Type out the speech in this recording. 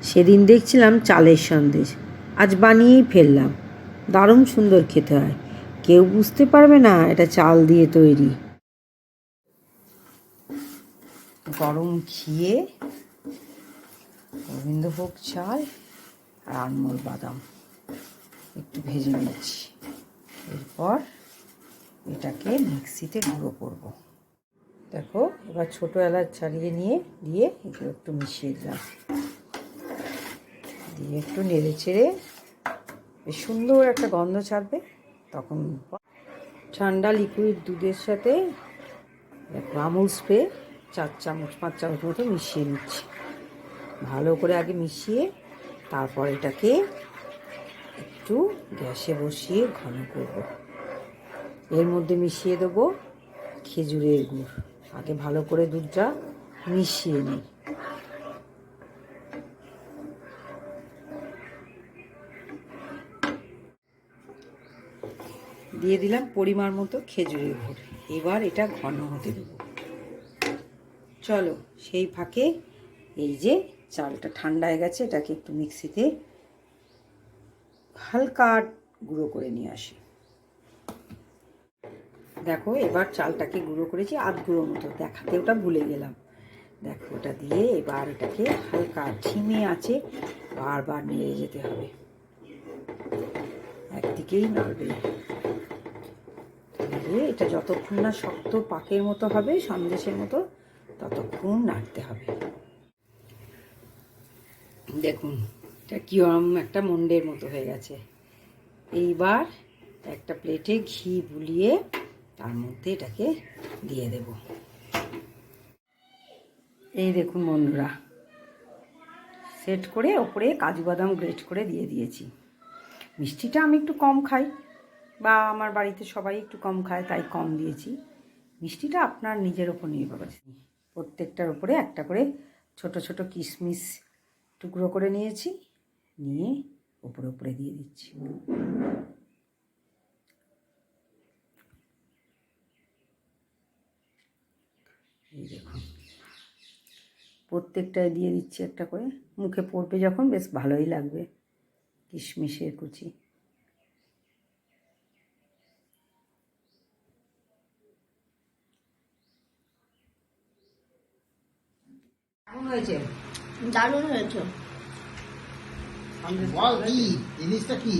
সেদিন দেখছিলাম চালের সন্দেশ, আজ বানিয়েই ফেললাম। দারুণ সুন্দর খেতে হয়, কেউ বুঝতে পারবে না এটা চাল দিয়ে তৈরি। গরম ঘিয়ে গোবিন্দভোগ চাল আর আনমোল বাদাম একটু ভেজে নিচ্ছি। এরপর এটাকে মিক্সিতে গুঁড়ো করব। দেখো, এবার ছোটো এলাচ ছাড়িয়ে নিয়ে দিয়ে এগুলো একটু মিশিয়ে দিলাম, দিয়ে একটু নেড়ে চেড়ে বেশ সুন্দর একটা গন্ধ ছাড়বে। তখন ঠান্ডা লিকুইড দুধের সাথে আমুল স্প্রে 4 চামচ 5 চামচ মতো মিশিয়ে নিচ্ছি। ভালো করে আগে মিশিয়ে তারপর এটাকে একটু গ্যাসে বসিয়ে ঘন করব। এর মধ্যে মিশিয়ে দেবো খেজুরের গুড়। আগে ভালো করে দুধটা মিশিয়ে নিই। দিয়ে দিলাম পরিমাণ মতো খেজুরের গুড়। এবার এটা ঘন হতে দেবো। চলো সেই ফাঁকে এই যে চালটা ঠান্ডা হয়ে গেছে, এটাকে একটু মিক্সিতে হালকা গুঁড়ো করে নিয়ে আসি। দেখো, এবার চালটাকে গুঁড়ো করেছি আধ গুঁড়ো মতো, দেখাতে ওটা ভুলে গেলাম। দেখো, ওটা দিয়ে এবার এটাকে হালকা ধিমে আছে বারবার নেড়ে যেতে হবে, একদিকেই নাড়বে। এটা যতক্ষণ না শক্ত পাকের মতো হবে, সন্দেশের মতো, ততক্ষণ নাড়তে হবে। দেখুন, এটা কিরম একটা মন্ডের মতো হয়ে গেছে। এইবার একটা প্লেটে ঘি বুলিয়ে তার মধ্যে এটাকে দিয়ে দেব। এই দেখুন বন্ধুরা, সেট করে ওপরে কাজু বাদাম গ্রেট করে দিয়ে দিয়েছি। মিষ্টিটা আমি একটু কম খাই, বা আমার বাড়িতে সবাই একটু কম খায়, তাই কম দিয়েছি। মিষ্টিটা আপনার নিজের ওপর নির্ভর করছে। প্রত্যেকটার উপরে একটা করে ছোট ছোট কিশমিশ টুকরো করে নিয়েছি, নিয়ে উপরে উপরে দিয়ে দিচ্ছি। এই দেখুন, প্রত্যেকটায় দিয়ে দিচ্ছি একটা করে। মুখে পড়বে যখন বেশ ভালোই লাগবে কিশমিশের কুচি। কেমন হয়েছে? দারুণ হয়েছে। জিনিসটা কি?